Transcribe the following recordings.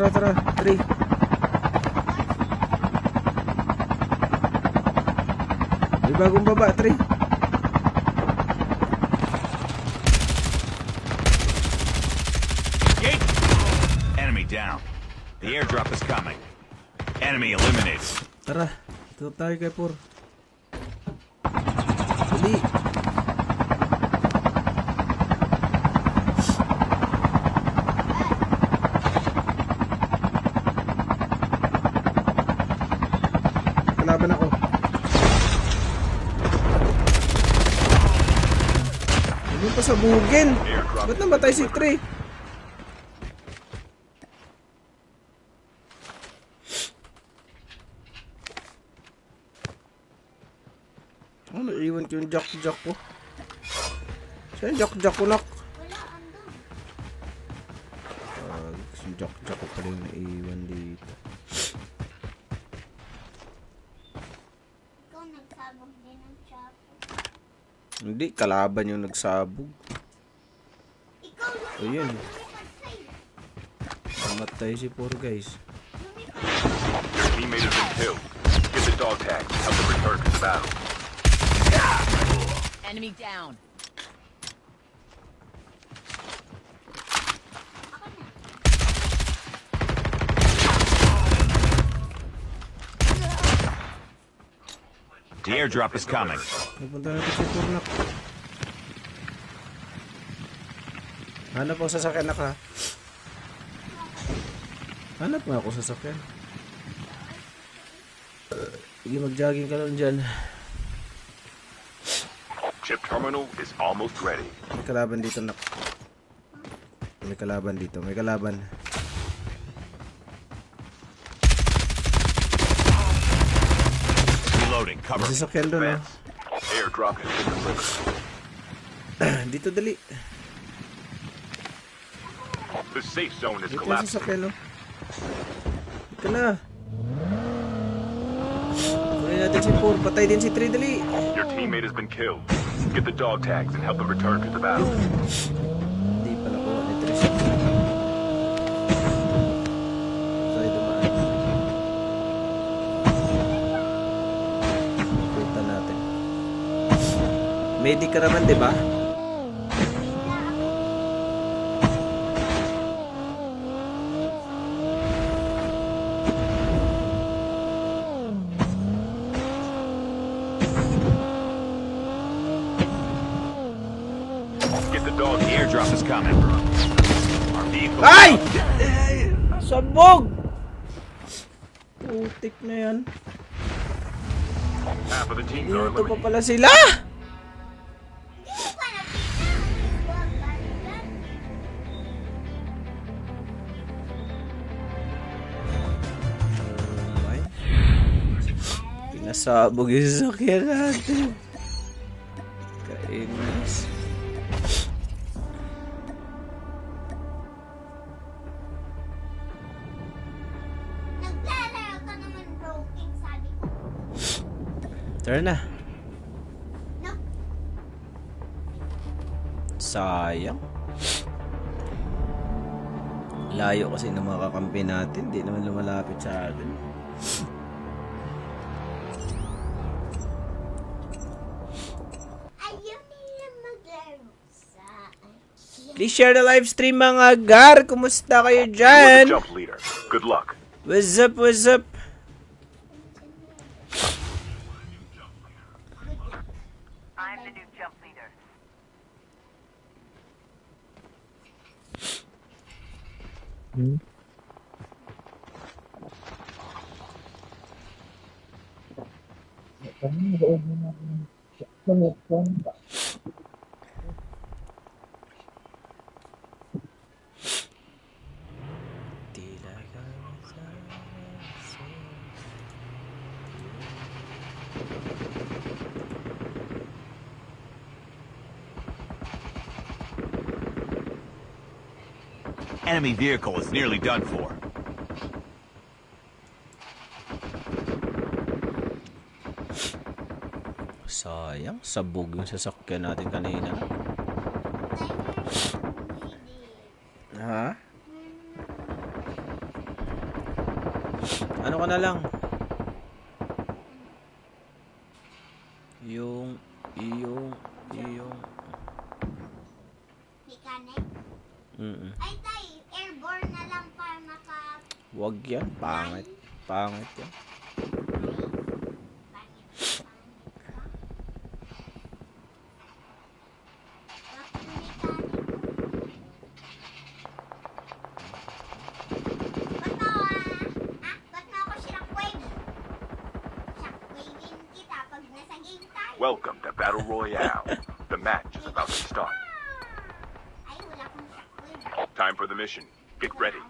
tara. 3. May bagong baba, 3. Enemy down. The airdrop is coming. Enemy eliminated. Tara, ito tayo kay Pur. Dali. Kalaban ako. Hindi pa sabugin. Ba't namatay si Trey? Oh, naiwan ko yung jack ko. Saan yung jack ko, nak? Yung jack ko pala yung naiwan dito. Ikaw nagsabog din ng chapo. Hindi, kalaban yung nagsabog. Ikaw lang Ayun, lumipat. namatay si Pur, guys. Your teammate has been killed. Get the dog tag and help them return to the battle. Enemy down. The airdrop is coming. Pupunta natin si Pur, nak. Hanap ako sasakyan, nak, ha? Hanap nga ako sasakyan. Sige, mag-jogging ka lang dyan. Chip terminal is almost ready. May kalaban dito, nak. May kalaban dito. May kalaban. Reloading. Cover. May sasakyan doon, oh. Airdrop has been delivered. Dito, dali. The safe zone is Dito yung collapsing. sasakyan, oh. Dito na. Kunin natin si Pur. Patay din si Trey, dali. Your teammate has been killed. Get the dog tags and help them return to the battle. Hindi pa nakuha ni Trish. Sa'yo dumaan. Punta natin. Medic ka naman, di ba? Get the dog. The airdrop is coming. Our vehicle. Ay! Sabog! Putik na yan. Half of the teams are Dito pa eliminated. pala sila! Hindi mo pa nakita. Huwag balikan. Ay. Pinasabog yung sasakyan natin. Kainis. Naglalaro ka naman, broking, sabi ko. Tara na. No? Sayang. Layo kasi ng mga kakampi natin. Di naman lumalapit sa atin. Ayaw nila maglaro sa akin. Please share the live stream, mga gar. Kumusta kayo You're the dyan? jump leader. Good luck. What's up, what's up? I'm the new jump leader. Tila ka sa Enemy vehicle is nearly done for. Sayang, sabog yung sasakyan natin kanina. Ha? na lang. Yung Mechanic. Ay, tay, airborne na lang para maka... wag yan, pangit. Pangit yan. Ba't mo ako shockwave? Shockwavein kita pag nasa game tayo. Welcome to Battle Royale. The match is about to start. Ay, wala akong shockwave. Time for the mission. Get ready.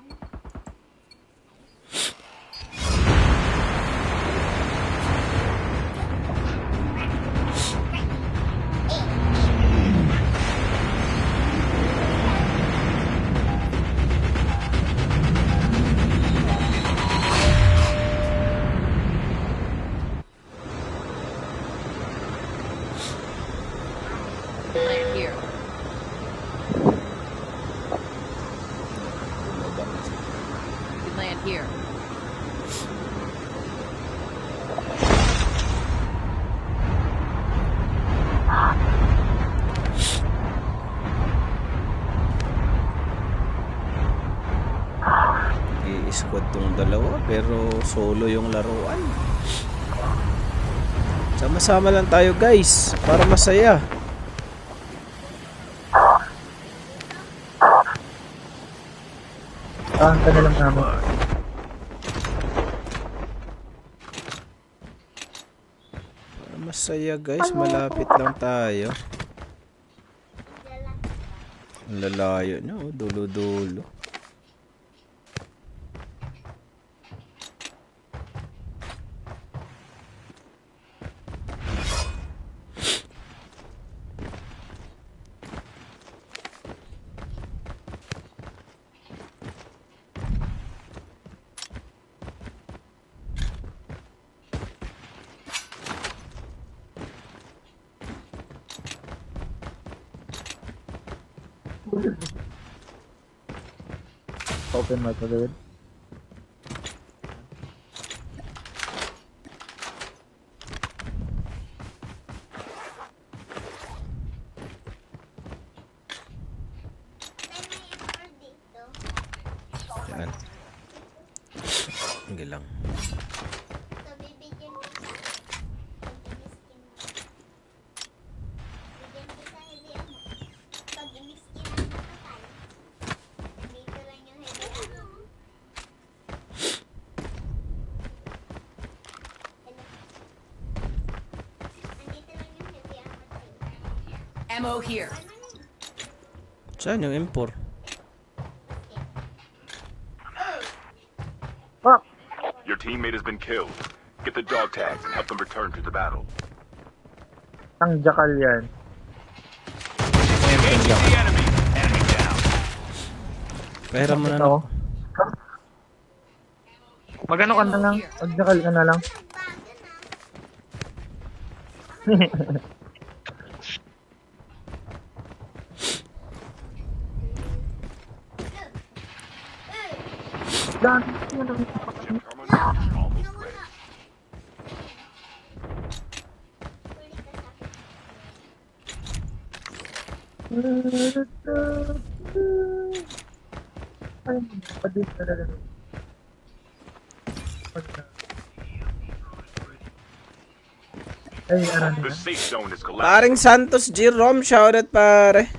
Land here. You can land here. I-squad tong dalawa pero solo yung laruan. Sama-sama lang tayo guys para masaya. Ang tagal lang namin. Para masaya guys, malapit lang tayo. Ang lalayo nyo, dulo-dulo. Open mic agad. May dito. Yan. Hindi lang. So, bibigyan kita. Pag-imiskin mo. Bigyan kita heavy ammo. Pag-imiskinan mo ka tayo. Dito lang yung heavy ammo. Hello. Andito lang yung heavy ammo tayo. Ammo here. Ano yun? Saan yung impor? Fuck! Your teammate has been killed. Get the dog tags and help them return to the battle. Ang jakal yan. Engage the enemy. Enemy down. Pera mo na Ito. lang. Magano ka na lang. Magjakal ka na lang. Nagbago na. Dan. Chip terminal is almost ready. Nawala. Huli ka sa akin. Ay, padit talaga. Ay, ano The nila? safe zone is collapsing. Paring Santos Jerome, shoutout pare.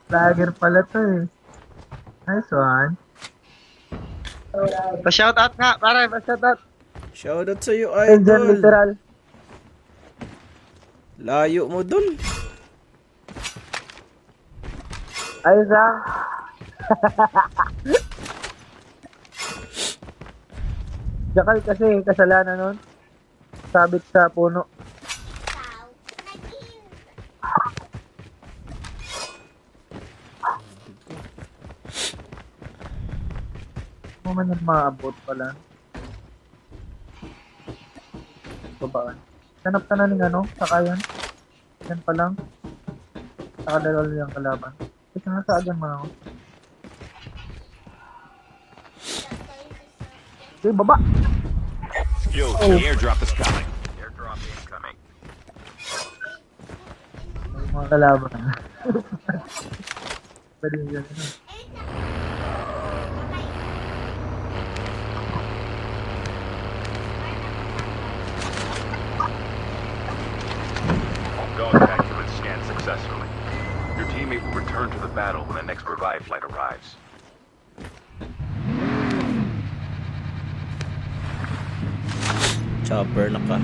Lager pala to eh. Nice one. Pa-shoutout nga, pare, pa-shoutout. Shoutout sa iyo, Angel idol. literal. Layo mo dul. Ayos ah. Jakal kasi, kasalanan nun. Sabit sa puno. Ikaw, nag-in. Mo man yung maabot pala. Babaan. Hanap ka na ng ano, sakayan. Yan pa lang. Saka dalawa yung kalaban. Kasi nasa agan mo ako. Okay, baba. Skills, Oh. the airdrop is coming. Airdrop incoming. May mga kalaban. Pwede yun. Dog tag has been scanned successfully. Your teammate will return to the battle when the next revive flight arrives. Chopper na ka.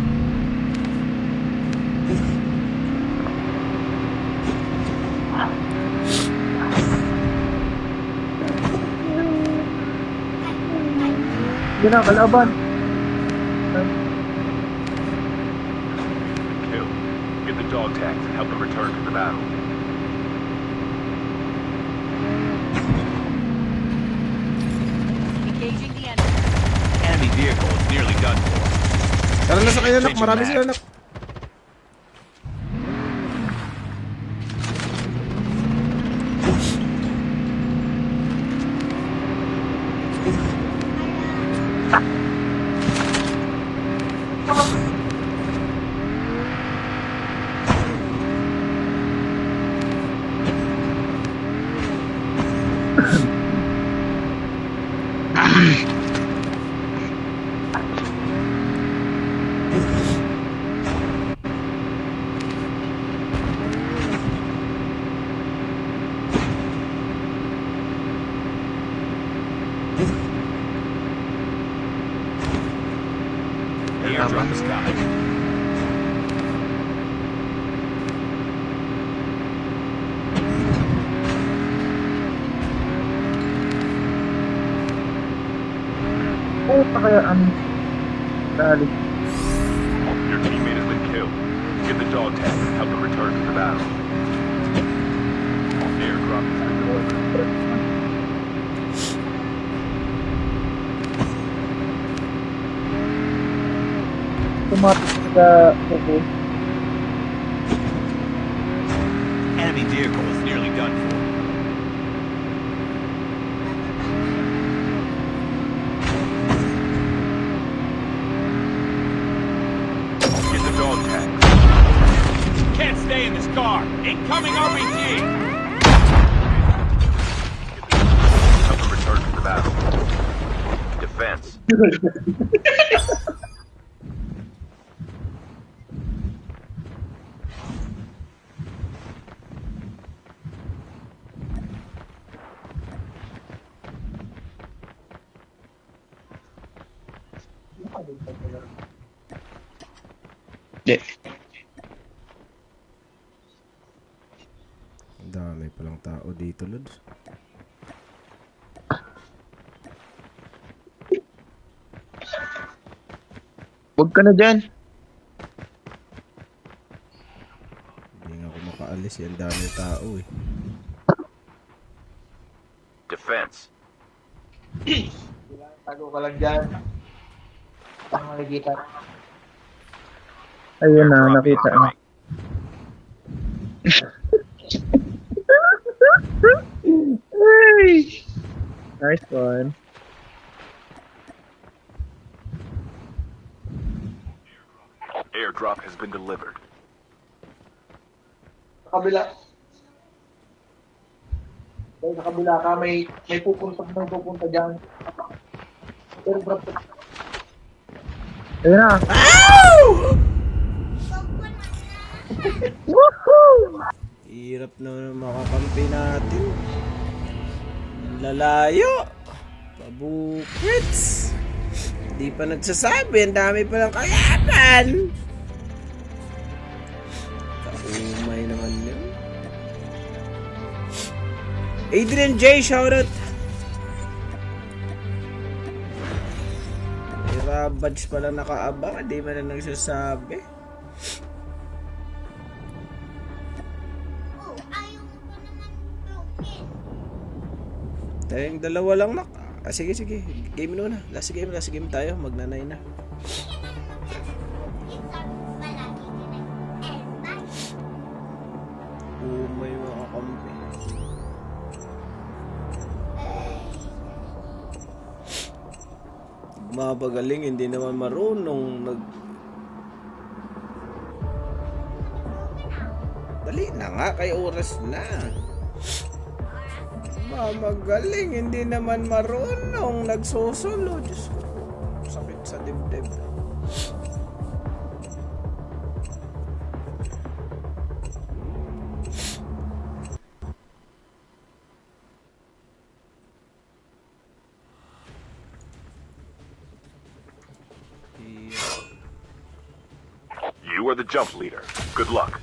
Yun na, kalaban. Kill. Get the dog tags and help them return to the battle. Engaging the enemy. Enemy vehicle is nearly done for. Tara na sa kanya, nak. Marami sila, nak. The airdrop is coming. Oo, pa kaya dali. Your teammate has been killed. Get the dog tag and help them return to the battle. The airdrop has been delivered. Tumatak sa kuko. Enemy vehicle is nearly done for. Get the dog tags. Can't stay in this car. Incoming RPG. Help them return to the battle. Defense. Ang dami palang tao dito, Lods. Huwag ka na dyan. Hindi nga ako makaalis. Ang dami tao eh. Defense. Tago ka lang dyan. Ano makikita? Ayun na, Airdrop nakita na. incoming. Ay! Nice one. Airdrop has been delivered. Sa kabila. Dahil sa kabila ka, may pupunta dyan. Airdrop. Ayun na. Woohoo! Hirap na makakampi natin. Ang lalayo. Pabukits. Hindi pa nagsasabi. Ang dami pa ng kalaban. Kaumay naman yun. Adrian J, shoutout. May Rabadge pala nakaabang. Hindi man na nagsasabi. Oh, ayaw mo pa naman broken. Tayong dalawa lang nak. Sige, sige. Game muna. Last game tayo. Magnanay na. May mga kampi. Mapagaling, hindi naman marunong Dali na nga, kay oras na. Mamagaling, hindi naman marunong nagsusulo. Diyos ko, sakit sa dibdib. You are the jump leader. Good luck.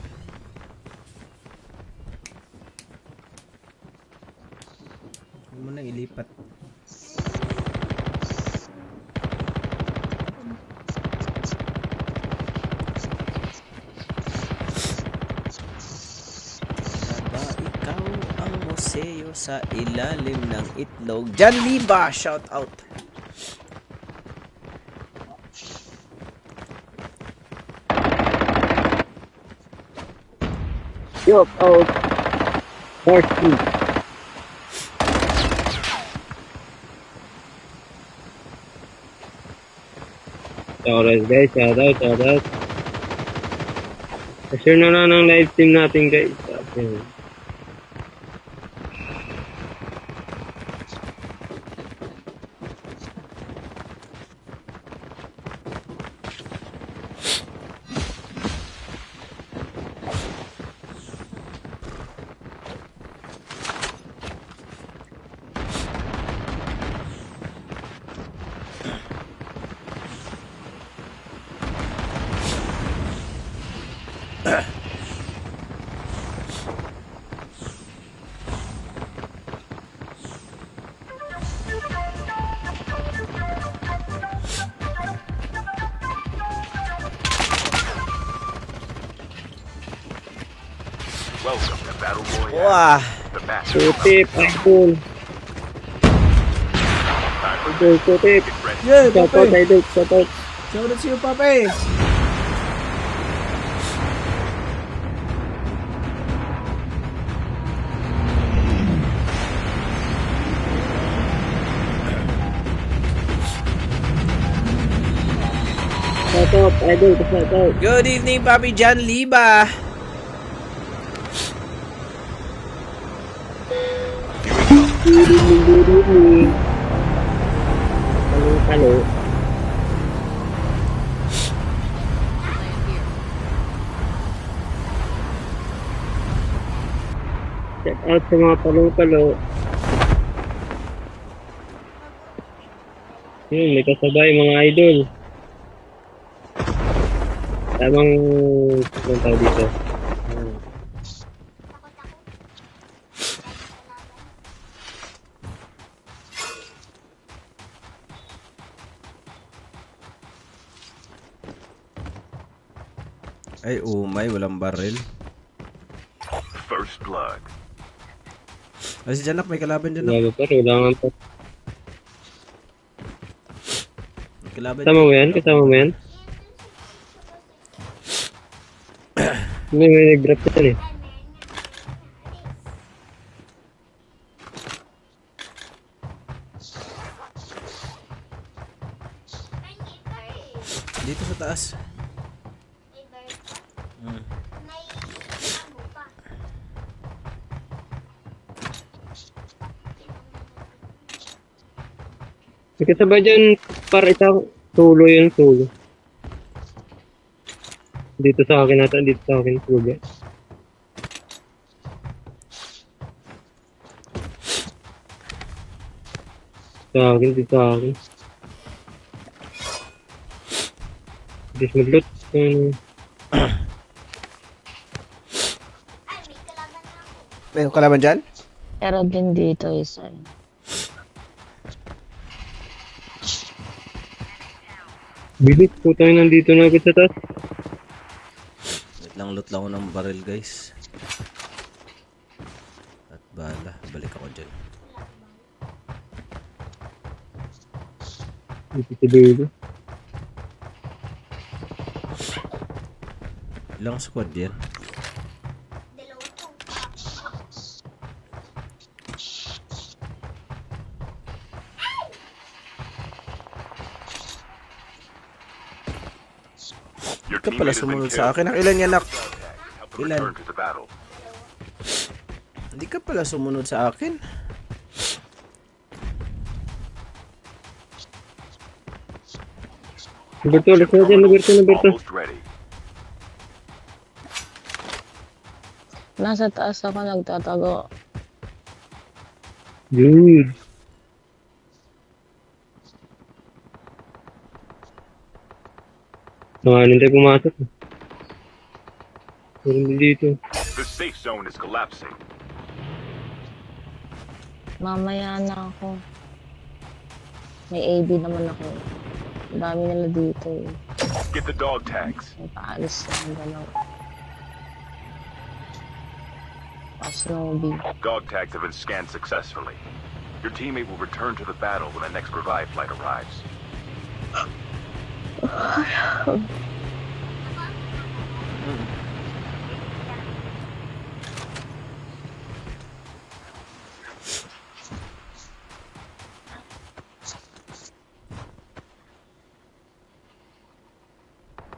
Huwag mo nang ilipat. Ba ikaw ang museo sa ilalim ng itlog? Jan Liba, shout out. Yup, out. Party. Shoutout guys, shoutout. Share na lang ng live stream natin guys. Ayan. Welcome to Battle Royale. Wah, The match. Sutip, idol. Time for Idol, sutip. get ready. yeah, Shoutout, Pape. idol, shoutout. Shout out sa'yo, Pape. Shoutout, idol, shoutout. Good evening, Papi Jan Liba. Good evening. Hello. Land here. Shout out sa mga palo-palo. Yun, may kasabay mga idol. Tamang punta dito. Ay, umay, walang baril. First blood. Ay, si Janak, may kalaban dyan. Wala pa, wala nga pa. May kalaban Kasama mo yan? Kasama mo yan? May nag-drop ka eh. Dito sa taas. May kasabay dyan, para isang tulo yung tulo. Dito sa akin nata, dito sa akin tulo. Sa akin, dito sa akin. Dito mag-loot. May kalaban dyan? Meron din dito isa. Bilis po tayo nandito na agad sa taas. Wait lang, loot lang ako ng baril, guys. At bala, balik ako dyan. Dito sa dulo. Ilang squad yan? pala sumunod sa akin. Ilan yan, nak? Help them Ilan? return to the battle. Hindi ka pala sumunod sa akin. Roberto, alis na dyan, Roberto. Almost ready. Nasa taas ako nagtatago. Good. Nanganin tayo pumasok. Pero hindi dito. The safe zone is collapsing. Mamaya na ako. May AB naman ako. Ang dami nila dito eh. Get the dog tags. May paalis na ang dalaw. Pasnobi. Dog tags have been scanned successfully. Your teammate will return to the battle when the next revive flight arrives.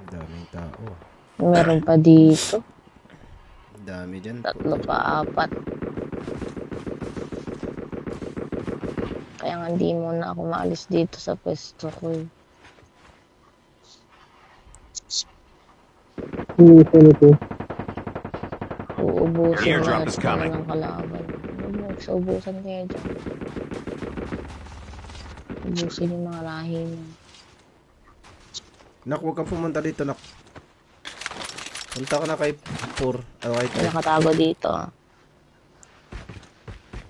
Ang daming tao. Meron pa dito. Ang dami dyan. 3 pa 4. Kaya nga hindi muna ako maalis dito sa pwesto ko eh. Ano to? Uubusin Airdrop lahat is coming. ng kalaban. Ubusan kaya dyan. Ubusin yung mga lahi mo. Nak, huwag kang pumunta dito, nak. Punta ka na kay 4. Kay May nakatago dito.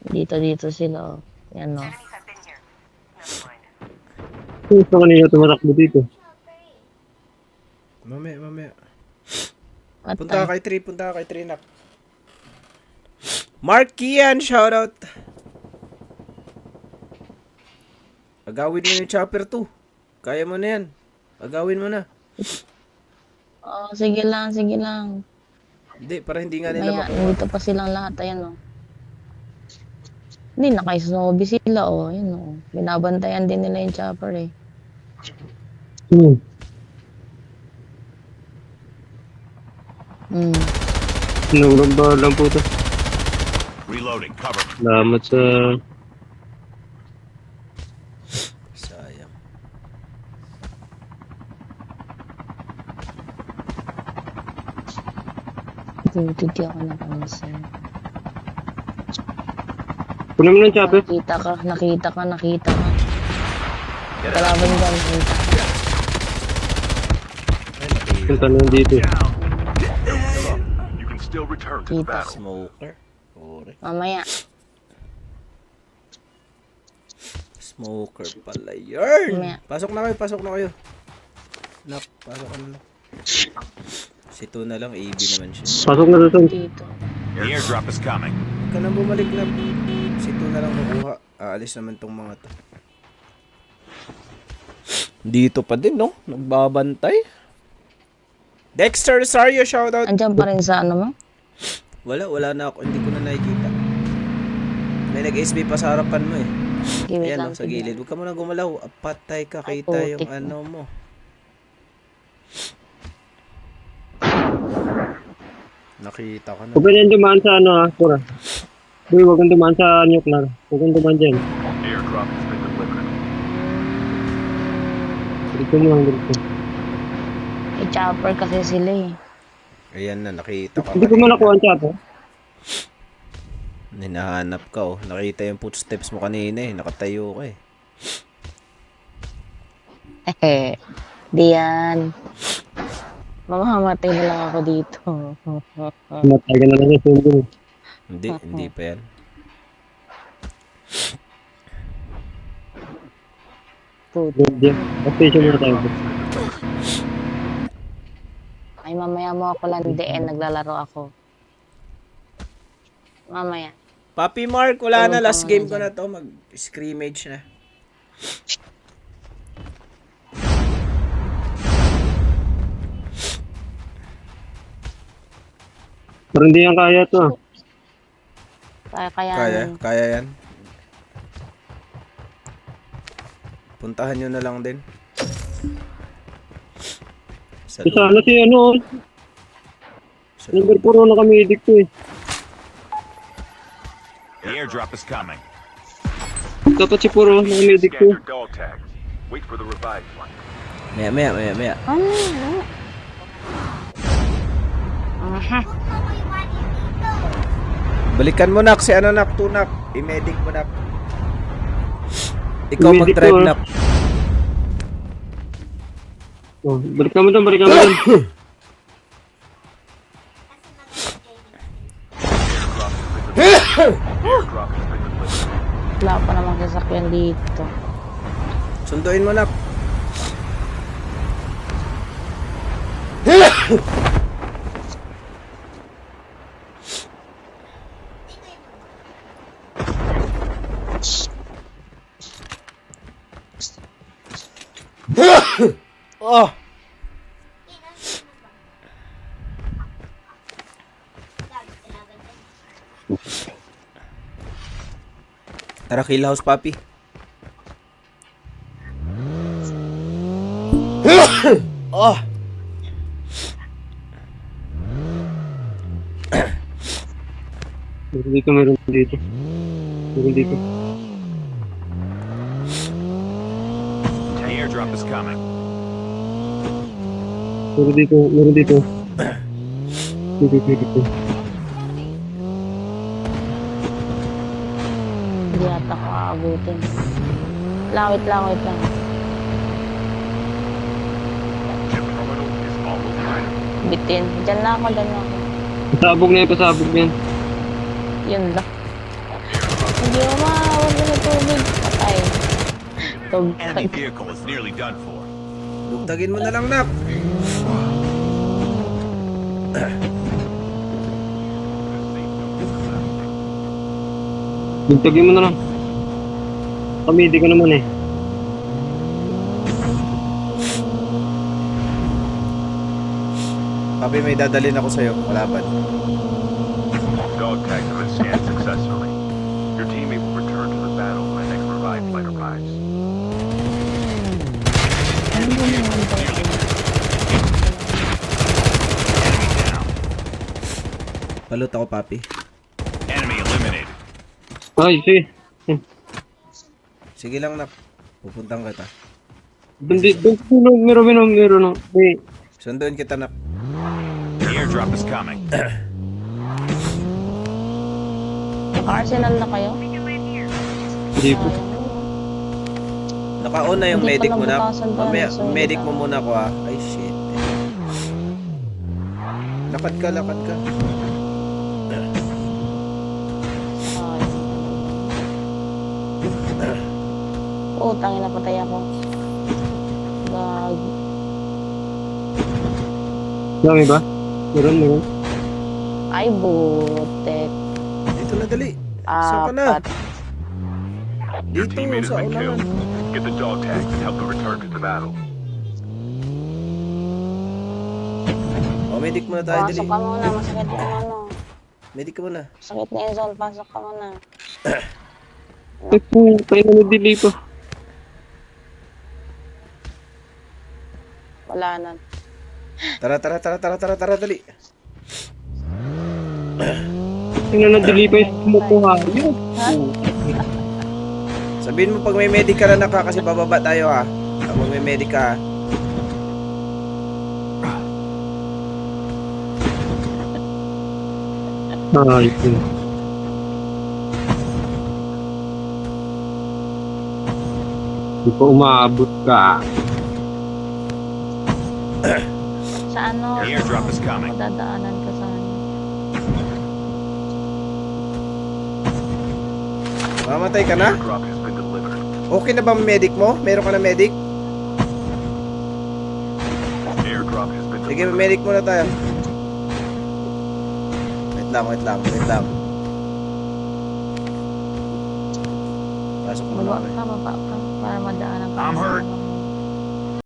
Dito sila. Yan o. Gusto kanina tumatakbo dito. Mamaya. What Punta ka time? kay 3, nak. Mark Kian, shoutout. Agawin mo yung chopper 2. Kaya mo na yan. Agawin mo na. Oh, sige lang. Hindi, para hindi nga nila Maya, nandito pa silang lahat. Ayan o. Hindi, naka-snowbie sila o. Ayan o. Binabantayan din nila yung chopper eh. Sinurang ba lang po ito? Reloading. Cover. Salamat sa... Sayang. Hindi ako napansin. Puno mo ng chopper. Nakita ka. Kalaban dyan, nakita ka. Punta na dito. You can still return to the Kita. battle. Smoker. Ore. Mamaya. Smoker pala yun. Mamaya. Pasok na kayo. Nak, pasok ka na. Si 2 na lang, AB naman siya. Pasok na dito. Dito. The airdrop is coming. Huwag ka nang bumalik na. Si 2 na lang kukuha. Aalis naman tong mga to. Dito pa din, no? Nagbabantay. Dexter Rosario, shoutout. Andyan pa rin sa ano mo? Wala na ako. Hindi ko na nakikita. May nag-SB pa sa harapan mo eh. Give it Ayan, lang. no, sa gilid. Huwag ka muna gumalaw. Patay ka. Ay, Kita yung putik ano mo. Nakita ka na. Huwag ka nang dumaan sa ano ha, Pura. Uy, huwag kang dumaan sa nuclear. Huwag kang dumaan dyan. Airdrop has been delivered. Dito mo lang dito. May chopper kasi sila eh. Ayan na, nakita ka. Hindi ko man nakuha ang chopper. Hinahanap ka oh. Nakita yung footsteps mo kanina eh. Nakatayo ka eh. Di yan. Mamamatay na lang ako dito. Matay ka na lang yung sundo. Hindi pa yan. Hindi. Station muna tayo. Ay, mamaya mo ako landiin. Naglalaro ako. Mamaya. Papi Mark, wala na. Tulong Last ka game muna ko na to. Mag-scrimmage na. Pero hindi yan kaya to. Kaya yan. Puntahan nyo na lang din. Sa Isa na si ano, Sa number 4 na kami edict ko eh. The airdrop is coming. Dapat si Puro na kami edict Scan ko. your dog tags. Wait for the revive flight. Maya. Ano? Aha. Huwag mo ko iwanin dito. Balikan mo nak si ano nak, tunak. I-medic mo nak. Ikaw I-medic mag-drive ko, nak. Oh, balikan mo doon, balikan mo doon. Kasi Airdrop has been delivered. Wala pa namang sasakyan dito. Sunduin mo nak. Oh, tara kill house papi. Oh, Meron dito, meron dito. Meron dito. The airdrop is coming. Meron dito, meron dito. Dito. Hindi ata ko aabutin. Wait lang. Chip terminal is almost ready. Bitin. Diyan na ako. Pasabog na yan. Yun lang. Hindi ko maawag na tubig. Patay. Enemy vehicle is nearly done for. dugtagin mo na lang nak. Bintagin mo na lang. Kami, hindi ko naman eh. Papi, may dadalhin ako sa'yo. Kalaban. Dog tags have been scanned successfully. Your teammate will return to the battle when the next revive flight arrives. Enemy down. Palot ako papi. Enemy eliminated. Ay, sige. Sige lang nak. Pupuntang kita. Meron. Wait. Sunduin kita nak. The airdrop is coming. Naka-arsenal na kayo? Hindi po. Naka-on na yung Hindi medic pa mo na. nabutasan pa Mamaya, ng sunod medic ah. mo muna ko ah. Ay shit. Lakad ka. Tangin na patay ako. Gag. Dami ba? Meron. Ay, butet. Dito na dali. Saan ka na? Apat. Your Dito teammate has sa been killed. unahan. Get the dog tags and help them return to the battle. Oh, medic muna tayo dali. Pasok ka muna. Masakit na yung ano. Medic ka muna. Sakit na yung zone. Pasok ka muna. Ay po, tayo na delay pa. Wala na. Tara dali. Tingnan na delay pa yung kumukuha. Yun. Ha? Sabihin mo pag may medic ka na naka kasi bababa tayo ha. Pag may medic ka ha. Ay, po. Di pa umaabot ka. Sa ano? The airdrop is coming. Dadaanan ka sa ano. Mamatay ka na? Airdrop has been delivered. Okay na ba ang medic mo? Meron ka na medic? Airdrop has been Sige, delivered. medic muna tayo. Wait lang. Pasok muna Baba kami. ka. Para madaanan ka. I'm hurt.